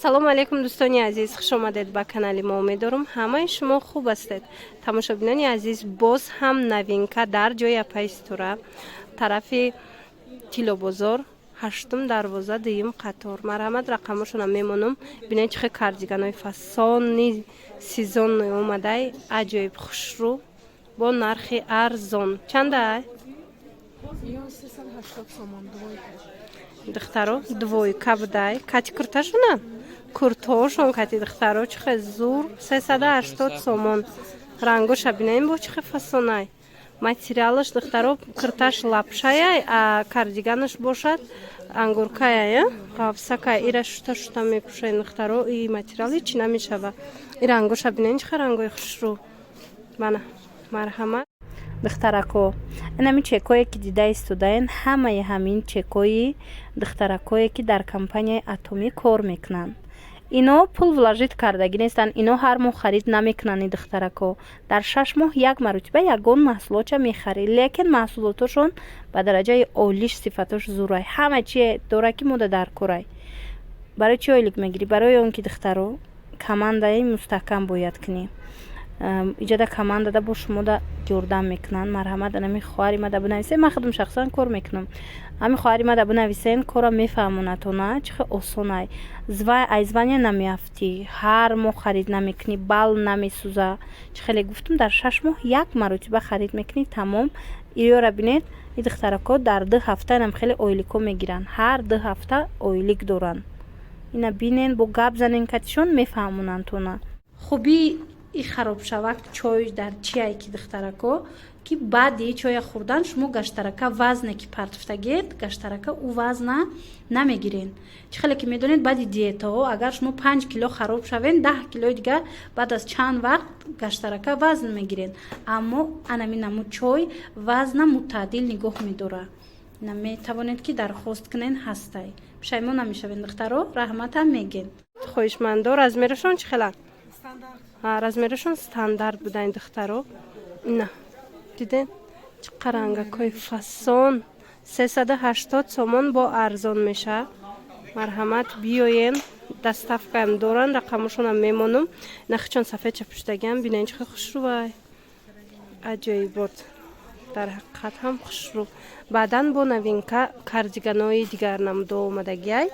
салому алейкум дӯстони азиз, хуш омадед ба канали мо. Умедворам ҳамаи шумо хуб ҳастед. Тамошобинони азиз, боз ҳам новинка дар ҷои Апайстура, тарафи Тилобозор, 8 дарвоза, 2 қатор. Марҳамат, рақамашона мемонам. Бинед чихе кардиганои фасони сезонной омадай, аҷоиб хушрӯ бо нархи арзон. Чандай? 380 сомон двойка. Духтаро двойка будай. Кати курташона? Куртошон кати духтаро чихе зур 380 сомон. Рангоша бинем бо чихе фасонай. Материалаш духтаро курташ лапшаяй, а кардиганаш бошад ангуркаяй, қавсакай. Ира шута мепушай духтаро, и материали чи намешава. И рангоша бинем чихе рангои хушрӯ. Бана марҳамат. духтарако инами чекое ки дида истодаен ҳамаи ҳамин чекои духтаракое ки дар компанияи Атоми кор мекунанд. Ино пул вложит кардагӣ нестанд. Ино ҳар моҳ харид намекунанд. И духтарако дар 6 моҳ як маротиба ягон маҳсулотша мехарид, лекин маҳсулотошон ба дараҷаи олиш, сифатош зурай. Ҳама чи дора ки мода дар корай. Барои чи ойлик мегирӣ? Барои он ки духтаро командаи мустаҳкам бояд кунӣ. Иҷода командада бо шумо да ёрдам мекунанд. Марҳамат, ами хоҳари ма да бинависен. Ман худам шахсан кор мекунам. Ами хоҳари ма да бинависен, кора мефаҳмонад то на чихе осонай. Айзвания намеафтӣ, ҳар моҳ харид намекунӣ, бал намесӯза. Чихеле гуфтам дар 6 моҳ як маротиба харид мекунӣ, тамом. Иёра бинед, и духтарако дар 2 ҳафта нам хеле ойлико мегиранд. Ҳар 2 ҳафта ойлик доранд. Ина бинен бо гап занен катишон мефаҳмонанд то на. Хуби и харобшавак чой дар чиай ки духтарако ки баъди чоя хӯрдан шумо гаштарака вазне ки партфтагед, гаштарака у вазна намегирен. Чӣ хеле ки медонед баъди диетаҳо агар шумо 5 кило хароб шавен, 10 килои дигар баъд аз чанд вақт гаштарака вазн мегирен. Аммо анаминаму чой вазна мутаъдил нигоҳ медора. Ина метавонед ки дархост кунен ҳастай. Пушаймон намешавен духтаро, раҳматам меген. Хоҳишмандо, размерашон чӣ хела? Размерашон стандарт будаин духтаро. Ина диден чиқа рангакои фасон 380 сомон бо арзон меша. Марҳамат, биёен. Доставкаам доранд, рақамашонам мемонам. Нахичон сафедча пуштагиам бинен чихе хушрӯвай. Аҷоибот. Дар ҳақиқат ҳам хушрӯ. Баъдан бо новинка кардиганои дигар намудо омадагиай.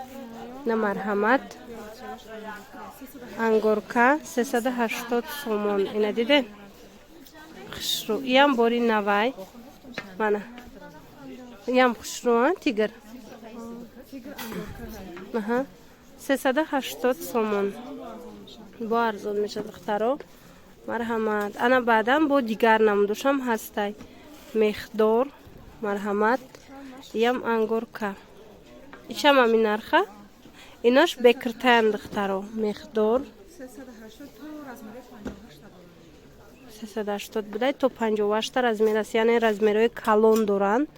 На марҳамат. Ангорка 380 сомон. Ина диден? Хушрӯ. Иям бори навай. Мана. Иям хушрӯ, тигр. Аҳа. 380 сомон. Бо арзон меша духтаро. Марҳамат. Ана баъдан бо дигар намудошам ҳастай. Мехдор. Марҳамат. Иям ангорка. Ишам ами нарха? Инош бекртаям духтаро. Мехдор 380 будай то 58 размер аст, яъне размерои калон доранд.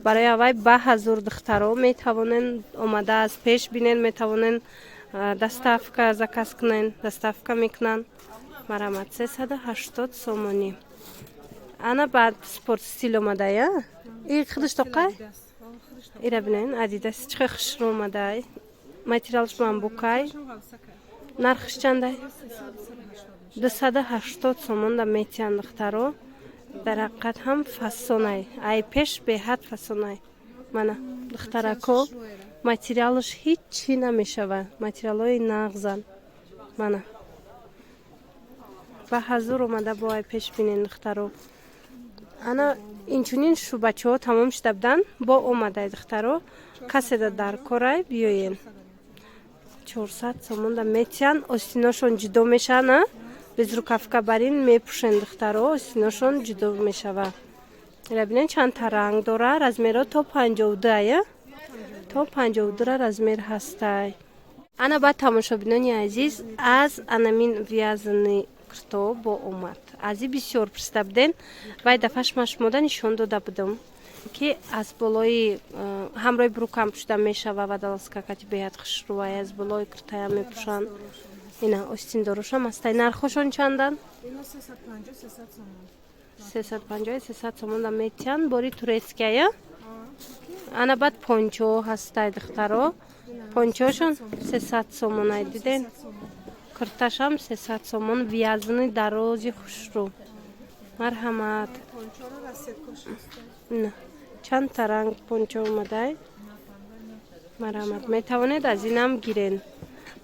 Барои авай ба ҳазур духтаро метавонен омада аз пеш бинен, метавонен доставка заказ кунен, доставка мекунанд. Марҳамат, 380 сомонӣ. Ана баъд спорт стил омадай, а? И худаш тоқай? Ира бинен, Адидас чихе хушрӯ омадай. Материалш бамбукай. Нархш чандай? 280 сомон да метиян духтаро. Дар ҳақиқат ҳам фасонай. Ай пеш беҳад фасонай. Мана духтарако материалш ҳеҷ чӣ намешава. Материалои нағзан. Мана. Ба ҳазур омада бо ай пеш бинен духтаро. Ана инчунин шӯбачаҳо тамом шуда будан. Бо омадай духтаро. Каседа дар корай биёен. 400 сомон да метиян. Остиношон ҷудо мешана. Безрукавка барин мепушен духтаро. Остиношон ҷудо мешава. Ира бинен чанд та ранг дора. Размеро то 52, то 52 размер ҳастай. Ана баъд тамошобинони азиз, аз анамин вязани курто бо омад. Ази бисёр пурсида буден. Вай дафъаш ман шумода нишон дода будам ки аз болои ҳамроҳи брукам пушида мешава ва даласкакати беҳад хушрӯвай аз болои куртаям мепушанд. Ина остиндорушам ҳастай. Нархошон чанданд? 350 сомон да метиян. Бори турецкия. Ана баъд пончо ҳастай духтаро. пончошон 300 сомон ай диден. Курташам 300 сомон, вязаный дарози хушру. Марҳамат. Не. Чанд та ранг пончо омадай? Марҳамат. Метавонед аз инам гирен.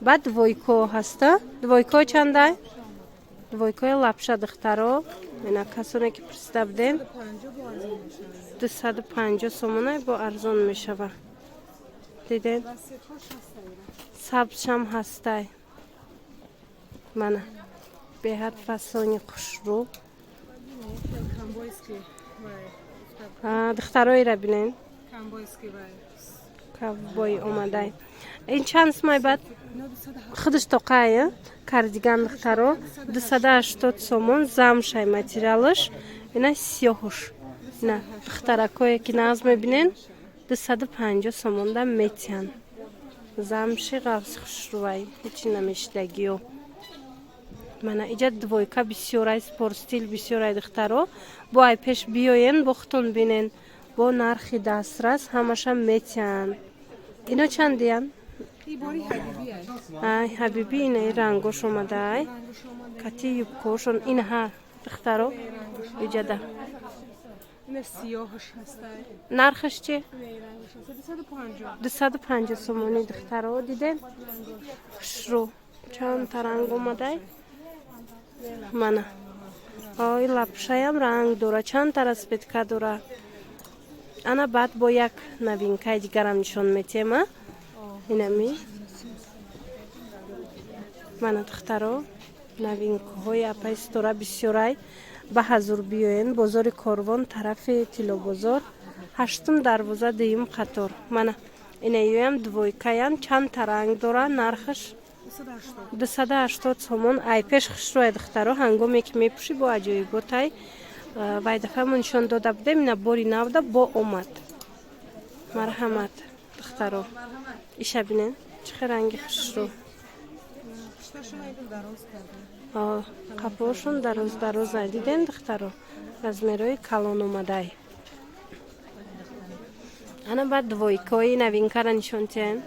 Баъд двойко ҳаста? Двойко чандай? Двойкои лапша духтаро. Ина касоне ки пурсида будем. 250 сомонай бо арзон мешава. Диден? Сабзшам ҳастай. Мана. Беҳад фасони хушру. Духтароира бинен. Ковбой омадай. Ин чанд сумай бад? Худаш тоқая. Кардиган духтаро. 280 сомон. Замшай материалыш. Ина сиёҳуш. Ина духтаракое ки нағз мебинен. 250 сомонда метиян. Замши ғавз хушрувай. Ҳичи намешидагиё. Мана иҷа двойка бисёрай спортстил бисёрай духтаро. Бо ай пеш биёен бо хутун бинен. Бо нархи дастрас ҳамаша метиян. Ино чандиян? Ай ҳабиби инаи рангош омадай. Кати юбкошон инҳа духтаро. Иҷада. Нархаш чи? 250 сомони духтаро дидем. Хушру. Чанд та ранг омадай? Мана. Ой лапшаям ранг дора. Чанд та распетка дора. Ана баъд бо як новинкаи дигарам нишон метиҳем. Инами. Мана духтаро. Новинкаҳои апай стора бисёрай. Ба ҳазур биёен. Бозори Корвон тарафи Тилобозор. 8 дарвоза 2 қатор. Мана. Инаёям двойкаям. Чанд та ранг дора. Нархаш 280 сомон. Ай пеш хушрӯи духтаро. Ҳангоме ки мепӯшӣ бо аҷоиботай. Вай дафъа нишон дода будем. Ина бори навда бо омад. Марҳамат духтаро. Иша бинен. Чӣ ранги хушрӯ. Қапошон дароз диден духтаро. Размерои калон омадай. Ана баъд двойкои новинкара нишон тиҳен.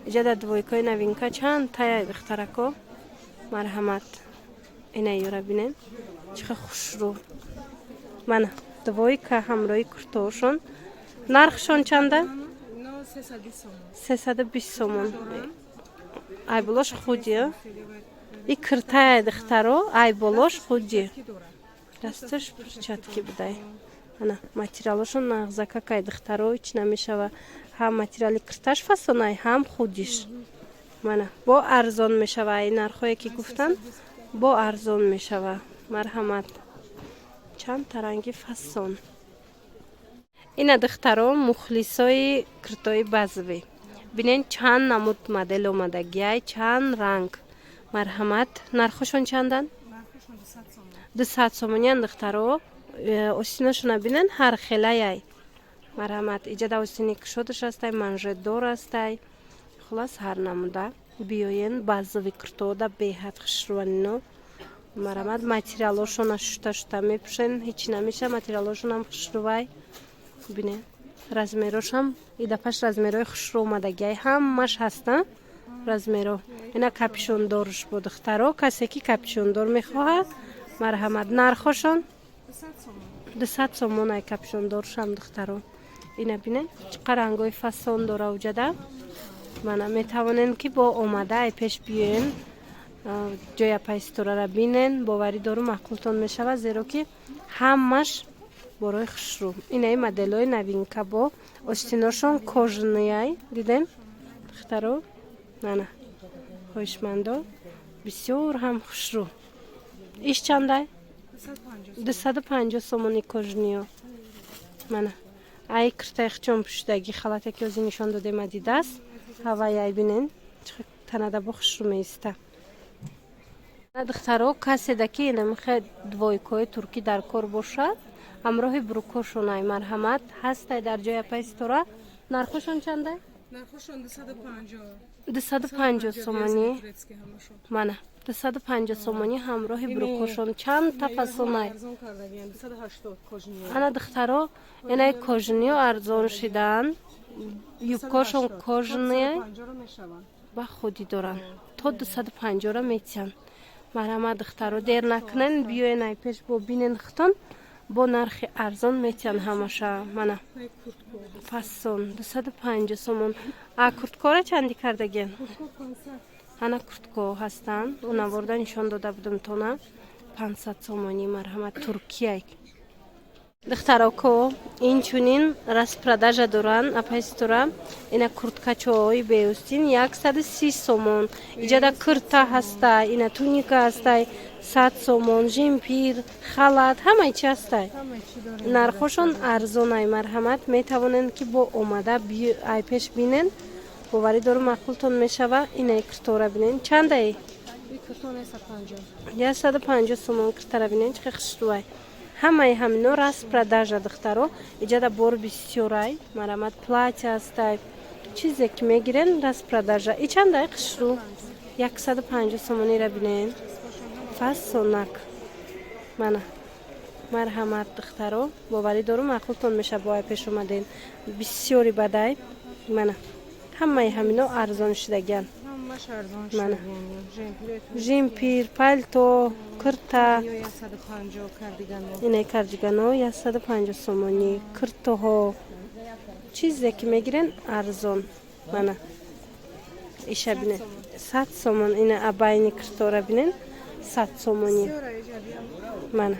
Иҷада двойкои новинка чанд таяй духтарако. Марҳамат. Ина ёра бинен. Чиқа хушрӯ. Мана двойка ҳамроҳи куртоошон. Нархшон чанда? 320 сомон. Айболош худи. И киртая духтаро. Айболош худи. Расташ перчатки будай. Ана материалошон нағзакакай духтаро. Ич намешава. Ҳам материали кирташ фасонай, ҳам худиш. Мана бо арзон мешава. Ай нархое ки гуфтан бо арзон мешава. Марҳамат. Чанд та ранги фасон. Ина духтаро мухлисои киртои базви. Бинен чанд намуд модел омадагиай, чанд ранг. Марҳамат. Нархошон чандан? 200 сомонян духтаро. Осиношона бинен ҳар хелаяй. Марҳамат. Иҷада осини кушодаш астай, манжетдор астай. Хулас ҳар намуда. Биёен базви киртода беҳад хушрӯанино. Марҳамат. Материалошона шута мепӯшен. Ҳичи намеша материалошонам хушрӯвай. Бинен. Размерошам идафаш размерои хушрӯ омадагиай ҳамаш ҳаста. Размеро. Ина капюшондорш бо духтаро. Касе ки капюшондор мехоҳад. Марҳамат. Нархошон 200 сомон ай капюшондоршам духтаро. Ина бинен. Чиқа рангои фасон дора уҷада. Мана метавонен ки бо омада ай пеш биёен. Ҷоя пайсторара бинен. Боварӣ дору маъқултон мешава. Зеро ки ҳамаш борои хушрӯ. Инаи моделҳои новинка бо остиношон кожаниай. Диден? Духтаро. Мана. Хоҳишмандо. Бисёр ҳам хушрӯ. Иш чандай? 250 сомони кожаниё. Мана. Ай киртаи хичон пӯшидаги халате ки озӣ нишон додем Адидас. Ҳавай ай бинен. Чиқа танада бо хушрӯ меиста. Духтаро каседа ки ина мехоҳад двойкои туркӣ дар кор бошад. ҳамроҳи бурукошонай. Марҳамат. ҳастай дар ҷоя пайстора. Нархошон чандай? Нархошон 250. 250 сомонӣ. Мана 250 сомонӣ ҳамроҳи бурукошон. Чанд та фасонай? 280 кожаниё. Ана духтаро инаи кожаниё арзон шидан. юбкошон кожаные 150 мешаванд. ба худи доран. То 250 метиан. Марҳамат духтаро дер накунен, биёен ай пеш бо бинен хитон бо нархи арзон метиан ҳамаша. Мана Ай куртко. фасон 250 сомон. А курткора чанди кардаген? Куртко 500. Ана куртко ҳастанд. Унаварда нишон дода будам тона 500 сомони. Марҳамат Туркия. Духтароко инчунин распродажа доран апайстора ина курткачои беустин 130 сомон. Иҷада курта ҳастай, ина туника ҳастай 100 сомон, жимпир, халат ҳамаи чи ҳастай. Ҳама чӣ дорем. Нархошон арзонай. Марҳамат метавонен ки бо омада ай пеш бинен. Боварӣ дорум ақлтон мешава. Инаи куртора бинен. Чандаи? И куртко 150. 150 сомон куртара бинен. Чӣ хиштувай? Ҳамаи ҳамино распродажа духтаро. Иҷада бор бисёрай. Марҳамат платья ҳастай. Чизе ки мегирен распродажа. И чандаи қишту? 150 сомонира бинен. Фасонак. Мана. Марҳамат духтаро. Боварӣ дорум ақлтон меша бо ай пеш омаден. Бисёри бадай. Мана. Ҳамаи ҳамино арзон шудаган. Ҳамаш арзон Мана. шудаган. Жимпир, пальто, курта. 150 кардиган. Инаи кардигано 150 сомони. Куртоҳо. Чизе ки мегирен арзон. Мана. Иша бинен. 100 сомон. Ина абайни куртора бинен 100 сомони. Мана.